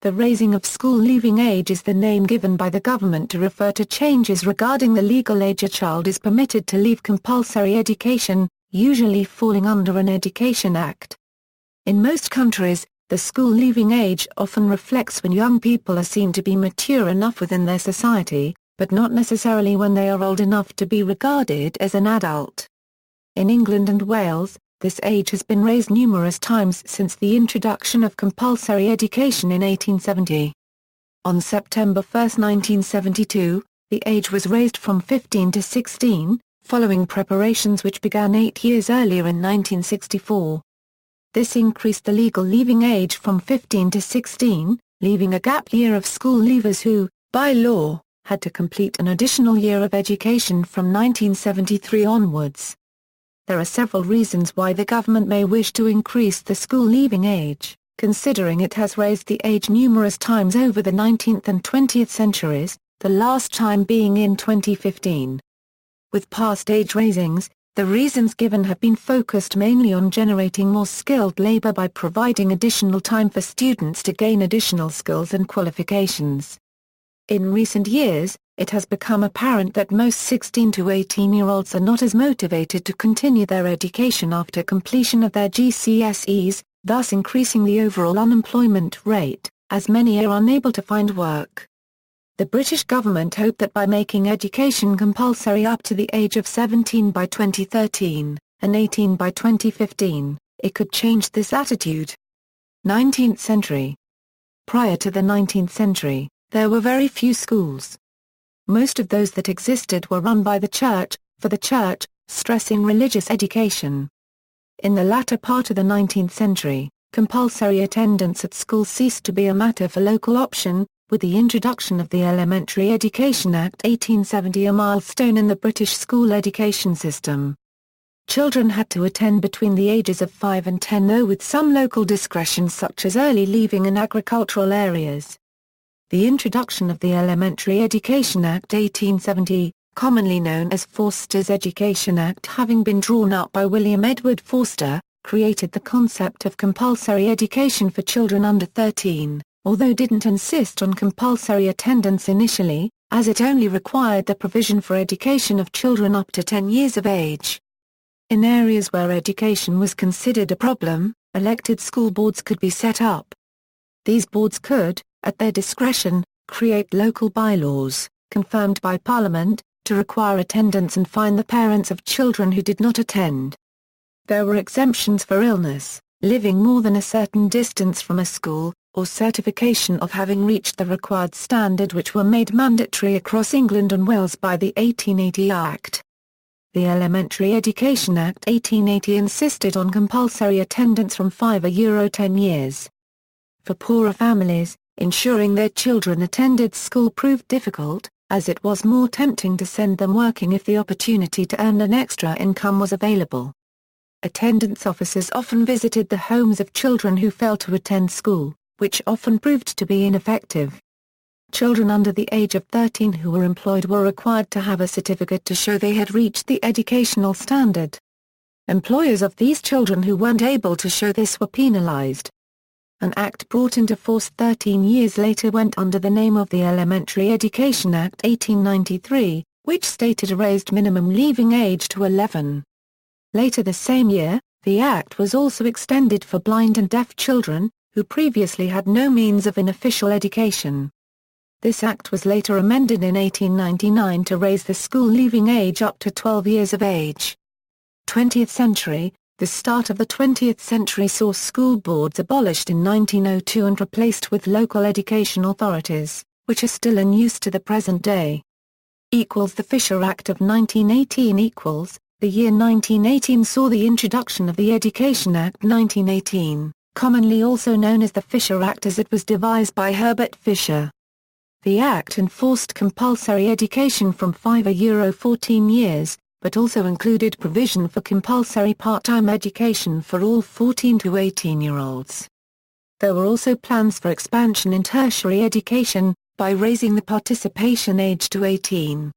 The raising of school leaving age is the name given by the government to refer to changes regarding the legal age a child is permitted to leave compulsory education, usually falling under an Education Act. In most countries, the school leaving age often reflects when young people are seen to be mature enough within their society, but not necessarily when they are old enough to be regarded as an adult. In England and Wales, this age has been raised numerous times since the introduction of compulsory education in 1870. On September 1, 1972, the age was raised from 15 to 16, following preparations which began 8 years earlier in 1964. This increased the legal leaving age from 15 to 16, leaving a gap year of school leavers who, by law, had to complete an additional year of education from 1973 onwards. There are several reasons why the government may wish to increase the school leaving age, considering it has raised the age numerous times over the 19th and 20th centuries, the last time being in 2015. With past age raisings, the reasons given have been focused mainly on generating more skilled labor by providing additional time for students to gain additional skills and qualifications. In recent years, it has become apparent that most 16 to 18-year-olds are not as motivated to continue their education after completion of their GCSEs, thus increasing the overall unemployment rate, as many are unable to find work. The British government hoped that by making education compulsory up to the age of 17 by 2013, and 18 by 2015, it could change this attitude. 19th century. Prior to the 19th century, there were very few schools. Most of those that existed were run by the church, for the church, stressing religious education. In the latter part of the 19th century, compulsory attendance at school ceased to be a matter for local option, with the introduction of the Elementary Education Act 1870 a milestone in the British school education system. Children had to attend between the ages of 5 and 10, though with some local discretion such as early leaving in agricultural areas. The introduction of the Elementary Education Act 1870, commonly known as Forster's Education Act, having been drawn up by William Edward Forster, created the concept of compulsory education for children under 13, although didn't insist on compulsory attendance initially, as it only required the provision for education of children up to 10 years of age. In areas where education was considered a problem, elected school boards could be set up. These boards could, at their discretion, create local bylaws, confirmed by Parliament, to require attendance and fine the parents of children who did not attend. There were exemptions for illness, living more than a certain distance from a school, or certification of having reached the required standard, which were made mandatory across England and Wales by the 1880 Act. The Elementary Education Act 1880 insisted on compulsory attendance from 5 to 10 years. For poorer families, ensuring their children attended school proved difficult, as it was more tempting to send them working if the opportunity to earn an extra income was available. Attendance officers often visited the homes of children who failed to attend school, which often proved to be ineffective. Children under the age of 13 who were employed were required to have a certificate to show they had reached the educational standard. Employers of these children who weren't able to show this were penalized. An act brought into force 13 years later went under the name of the Elementary Education Act 1893, which stated a raised minimum leaving age to 11. Later the same year, the act was also extended for blind and deaf children, who previously had no means of an official education. This act was later amended in 1899 to raise the school leaving age up to 12 years of age. 20th century. The start of the 20th century saw school boards abolished in 1902 and replaced with local education authorities, which are still in use to the present day. The Fisher Act of 1918 The year 1918 saw the introduction of the Education Act 1918, commonly also known as the Fisher Act as it was devised by Herbert Fisher. The Act enforced compulsory education from 5 to 14 years, but also included provision for compulsory part-time education for all 14 to 18-year-olds. There were also plans for expansion in tertiary education, by raising the participation age to 18.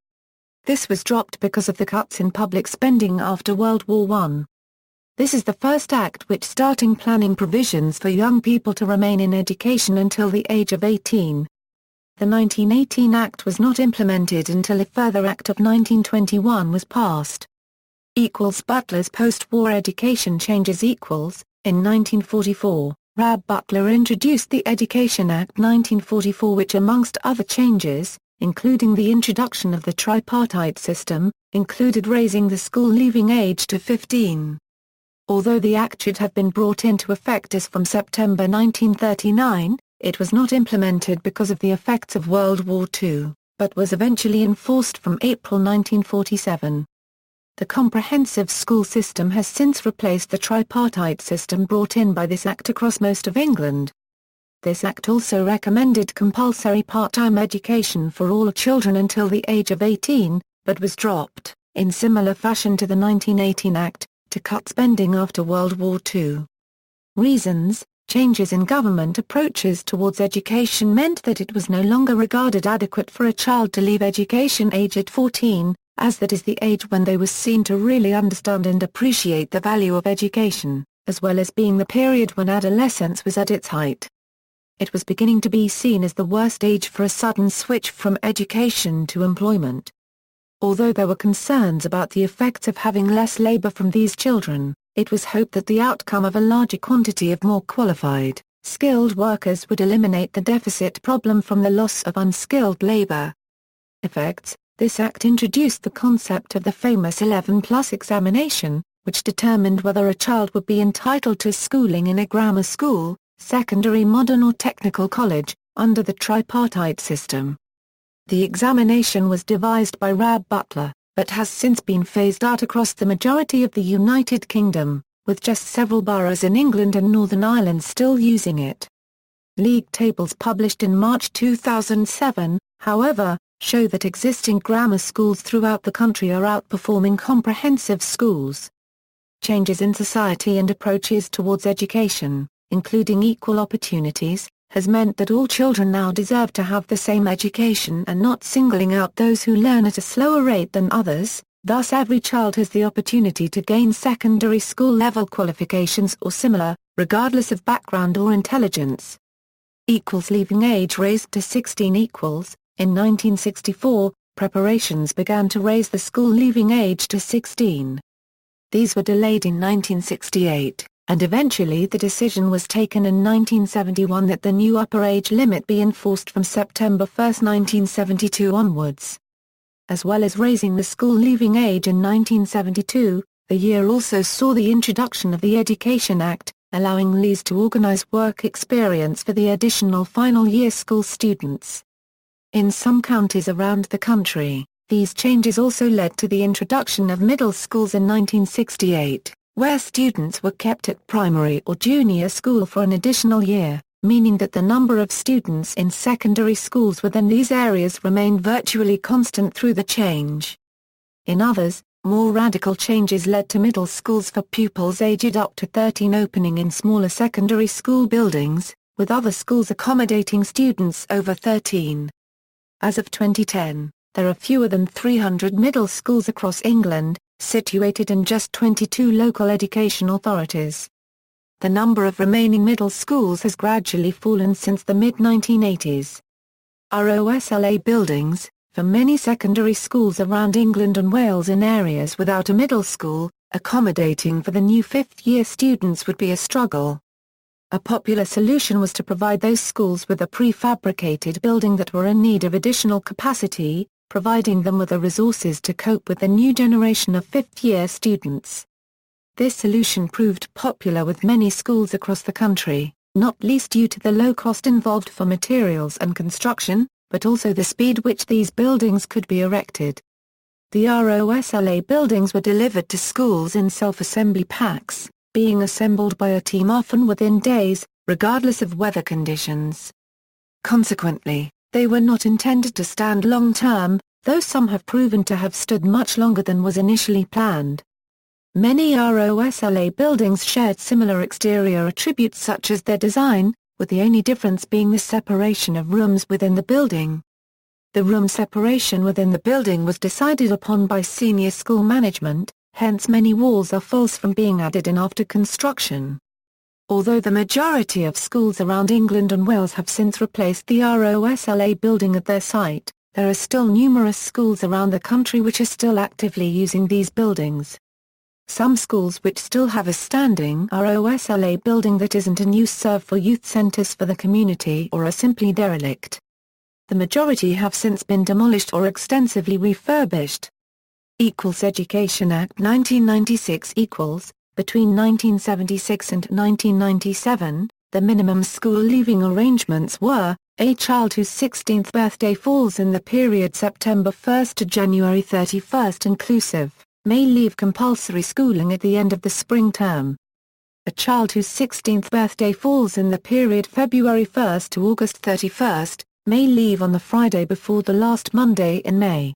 This was dropped because of the cuts in public spending after World War I. This is the first act which starting planning provisions for young people to remain in education until the age of 18. The 1918 Act was not implemented until a further Act of 1921 was passed. Butler's post-war education changes. In 1944, Rab Butler introduced the Education Act 1944, which amongst other changes, including the introduction of the tripartite system, included raising the school-leaving age to 15. Although the act should have been brought into effect as from September 1939, it was not implemented because of the effects of World War II, but was eventually enforced from April 1947. The comprehensive school system has since replaced the tripartite system brought in by this act across most of England. This act also recommended compulsory part-time education for all children until the age of 18, but was dropped, in similar fashion to the 1918 Act, to cut spending after World War II. Reasons: changes in government approaches towards education meant that it was no longer regarded adequate for a child to leave education age at 14, as that is the age when they were seen to really understand and appreciate the value of education, as well as being the period when adolescence was at its height. It was beginning to be seen as the worst age for a sudden switch from education to employment. Although there were concerns about the effects of having less labor from these children, it was hoped that the outcome of a larger quantity of more qualified, skilled workers would eliminate the deficit problem from the loss of unskilled labor. Effects: this act introduced the concept of the famous 11+ examination, which determined whether a child would be entitled to schooling in a grammar school, secondary modern or technical college, under the tripartite system. The examination was devised by Rab Butler, but has since been phased out across the majority of the United Kingdom, with just several boroughs in England and Northern Ireland still using it. League tables published in March 2007, however, show that existing grammar schools throughout the country are outperforming comprehensive schools. Changes in society and approaches towards education, including equal opportunities, has meant that all children now deserve to have the same education and not singling out those who learn at a slower rate than others. Thus every child has the opportunity to gain secondary school level qualifications or similar, regardless of background or intelligence. Leaving age raised to 16. In 1964, preparations began to raise the school leaving age to 16. These were delayed in 1968, and eventually the decision was taken in 1971 that the new upper age limit be enforced from September 1, 1972 onwards. As well as raising the school leaving age in 1972, the year also saw the introduction of the Education Act, allowing LEAs to organize work experience for the additional final year school students. In some counties around the country, these changes also led to the introduction of middle schools in 1968, where students were kept at primary or junior school for an additional year, meaning that the number of students in secondary schools within these areas remained virtually constant through the change. In others, more radical changes led to middle schools for pupils aged up to 13 opening in smaller secondary school buildings, with other schools accommodating students over 13. As of 2010, there are fewer than 300 middle schools across England, situated in just 22 local education authorities. The number of remaining middle schools has gradually fallen since the mid-1980s. ROSLA buildings, for many secondary schools around England and Wales in areas without a middle school, accommodating for the new fifth-year students would be a struggle. A popular solution was to provide those schools with a prefabricated building that were in need of additional capacity, providing them with the resources to cope with the new generation of fifth-year students. This solution proved popular with many schools across the country, not least due to the low cost involved for materials and construction, but also the speed which these buildings could be erected. The ROSLA buildings were delivered to schools in self-assembly packs, being assembled by a team often within days, regardless of weather conditions. Consequently, they were not intended to stand long-term, though some have proven to have stood much longer than was initially planned. Many ROSLA buildings shared similar exterior attributes such as their design, with the only difference being the separation of rooms within the building. The room separation within the building was decided upon by senior school management, hence many walls are false from being added in after construction. Although the majority of schools around England and Wales have since replaced the ROSLA building at their site, there are still numerous schools around the country which are still actively using these buildings. Some schools which still have a standing ROSLA building that isn't in use serve for youth centres for the community or are simply derelict. The majority have since been demolished or extensively refurbished. Education Act 1996 Between 1976 and 1997, the minimum school leaving arrangements were, a child whose 16th birthday falls in the period September 1 to January 31 inclusive, may leave compulsory schooling at the end of the spring term. A child whose 16th birthday falls in the period February 1 to August 31, may leave on the Friday before the last Monday in May.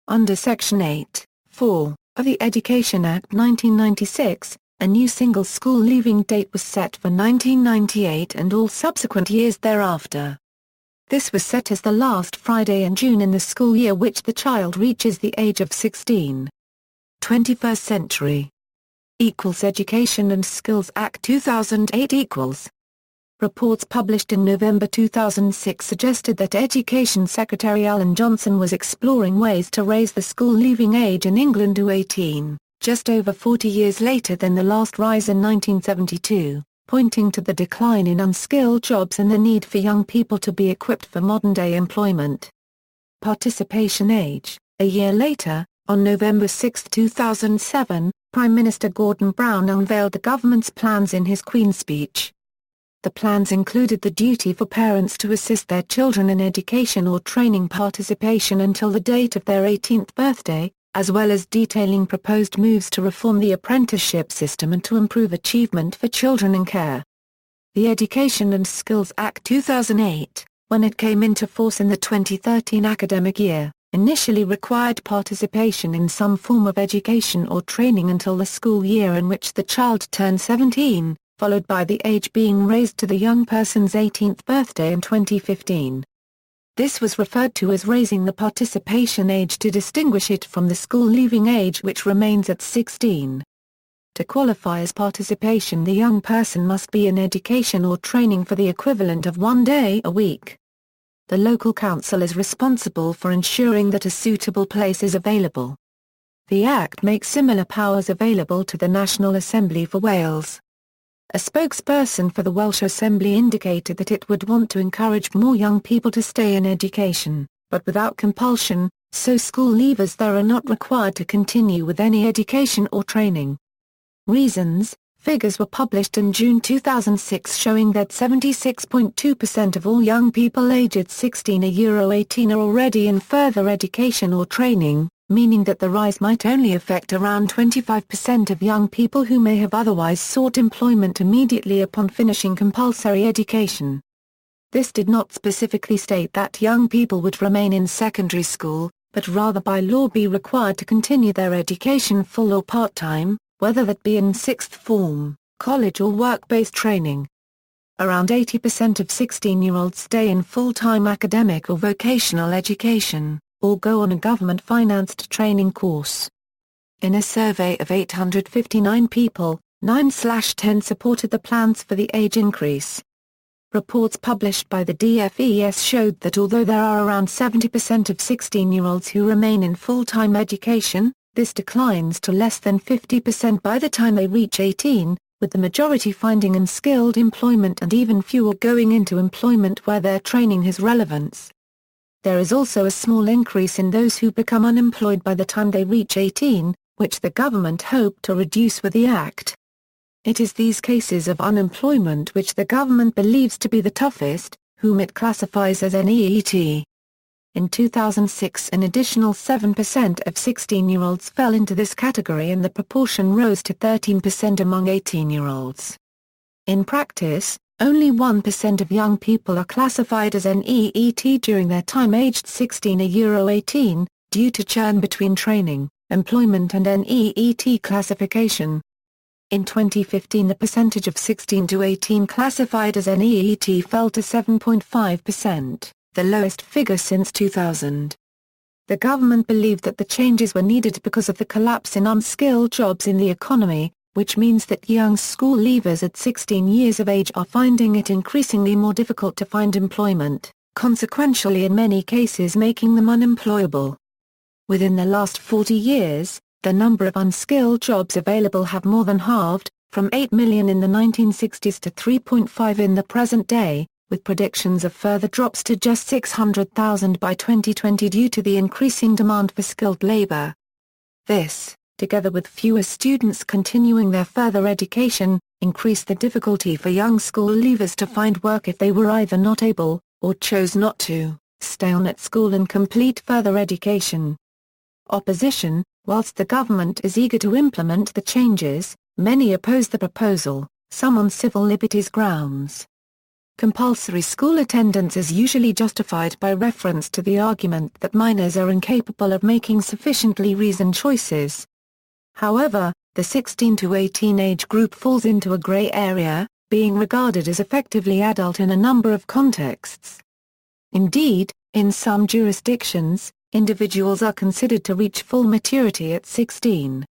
Under Section 8(4) of the Education Act 1996, a new single school leaving date was set for 1998 and all subsequent years thereafter. This was set as the last Friday in June in the school year which the child reaches the age of 16. 21st century. Education and Skills Act 2008 . Reports published in November 2006 suggested that Education Secretary Alan Johnson was exploring ways to raise the school leaving age in England to 18, just over 40 years later than the last rise in 1972, pointing to the decline in unskilled jobs and the need for young people to be equipped for modern-day employment. Participation age. A year later, on November 6, 2007, Prime Minister Gordon Brown unveiled the government's plans in his Queen's Speech. The plans included the duty for parents to assist their children in education or training participation until the date of their 18th birthday, as well as detailing proposed moves to reform the apprenticeship system and to improve achievement for children in care. The Education and Skills Act 2008, when it came into force in the 2013 academic year, initially required participation in some form of education or training until the school year in which the child turned 17, followed by the age being raised to the young person's 18th birthday in 2015. This was referred to as raising the participation age to distinguish it from the school leaving age which remains at 16. To qualify as participation, the young person must be in education or training for the equivalent of 1 day a week. The local council is responsible for ensuring that a suitable place is available. The Act makes similar powers available to the National Assembly for Wales. A spokesperson for the Welsh Assembly indicated that it would want to encourage more young people to stay in education, but without compulsion, so school leavers there are not required to continue with any education or training. Reasons. Figures were published in June 2006 showing that 76.2% of all young people aged 16 to 18 are already in further education or training, meaning that the rise might only affect around 25% of young people who may have otherwise sought employment immediately upon finishing compulsory education. This did not specifically state that young people would remain in secondary school, but rather by law be required to continue their education full or part-time, whether that be in sixth form, college or work-based training. Around 80% of 16-year-olds stay in full-time academic or vocational education, or go on a government-financed training course. In a survey of 859 people, 9/10 supported the plans for the age increase. Reports published by the DFES showed that although there are around 70% of 16-year-olds who remain in full-time education, this declines to less than 50% by the time they reach 18, with the majority finding unskilled employment and even fewer going into employment where their training has relevance. There is also a small increase in those who become unemployed by the time they reach 18, which the government hoped to reduce with the Act. It is these cases of unemployment which the government believes to be the toughest, whom it classifies as NEET. In 2006 an additional 7% of 16-year-olds fell into this category and the proportion rose to 13% among 18-year-olds. In practice, only 1% of young people are classified as NEET during their time aged 16 to 18, due to churn between training, employment and NEET classification. In 2015 the percentage of 16 to 18 classified as NEET fell to 7.5%. The lowest figure since 2000. The government believed that the changes were needed because of the collapse in unskilled jobs in the economy, which means that young school leavers at 16 years of age are finding it increasingly more difficult to find employment, consequentially in many cases making them unemployable. Within the last 40 years, the number of unskilled jobs available have more than halved, from 8 million in the 1960s to 3.5 in the present day, with predictions of further drops to just 600,000 by 2020 due to the increasing demand for skilled labor. This, together with fewer students continuing their further education, increased the difficulty for young school leavers to find work if they were either not able, or chose not to, stay on at school and complete further education. Opposition: whilst the government is eager to implement the changes, many oppose the proposal, some on civil liberties grounds. Compulsory school attendance is usually justified by reference to the argument that minors are incapable of making sufficiently reasoned choices. However, the 16 to 18 age group falls into a grey area, being regarded as effectively adult in a number of contexts. Indeed, in some jurisdictions, individuals are considered to reach full maturity at 16.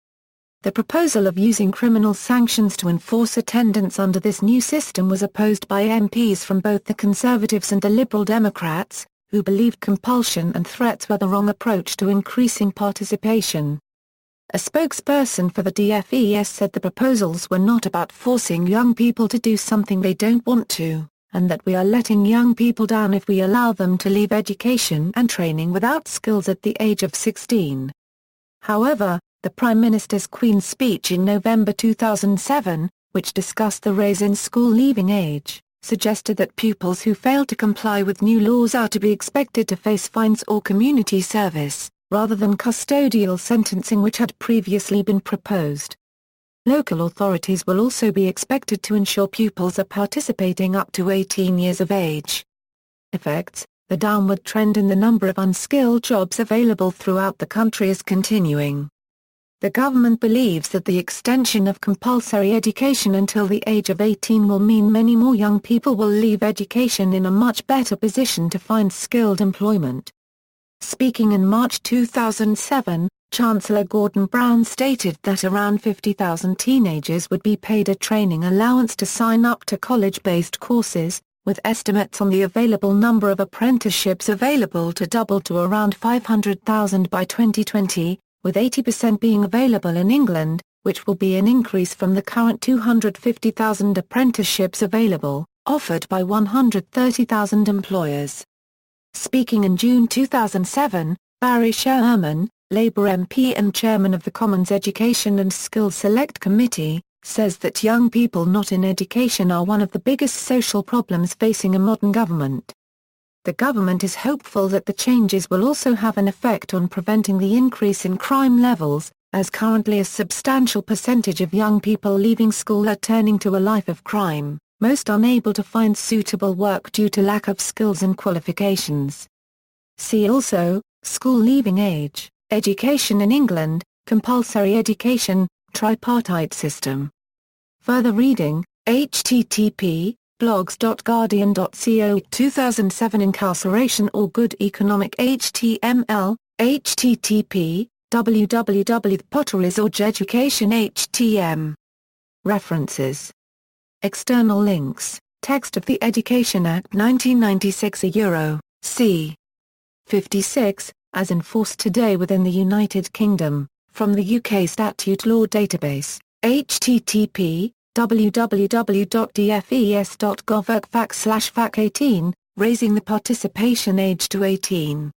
The proposal of using criminal sanctions to enforce attendance under this new system was opposed by MPs from both the Conservatives and the Liberal Democrats, who believed compulsion and threats were the wrong approach to increasing participation. A spokesperson for the DFES said the proposals were not about forcing young people to do something they don't want to, and that we are letting young people down if we allow them to leave education and training without skills at the age of 16. However, the Prime Minister's Queen's speech in November 2007, which discussed the raise in school leaving age, suggested that pupils who fail to comply with new laws are to be expected to face fines or community service, rather than custodial sentencing which had previously been proposed. Local authorities will also be expected to ensure pupils are participating up to 18 years of age. Effects: the downward trend in the number of unskilled jobs available throughout the country is continuing. The government believes that the extension of compulsory education until the age of 18 will mean many more young people will leave education in a much better position to find skilled employment. Speaking in March 2007, Chancellor Gordon Brown stated that around 50,000 teenagers would be paid a training allowance to sign up to college-based courses, with estimates on the available number of apprenticeships available to double to around 500,000 by 2020, with 80% being available in England, which will be an increase from the current 250,000 apprenticeships available, offered by 130,000 employers. Speaking in June 2007, Barry Sherman, Labour MP and chairman of the Commons Education and Skills Select Committee, says that young people not in education are one of the biggest social problems facing a modern government. The government is hopeful that the changes will also have an effect on preventing the increase in crime levels, as currently a substantial percentage of young people leaving school are turning to a life of crime, most unable to find suitable work due to lack of skills and qualifications. See also, school leaving age, education in England, compulsory education, tripartite system. Further reading, http://blogs.guardian.co 2007 Incarceration or Good Economic HTML, http www.potteries.education.htm. References. External links, text of the Education Act 1996 c. 56, as enforced today within the United Kingdom, from the UK Statute Law Database, http www.dfes.gov/fac/fac18, raising the participation age to 18.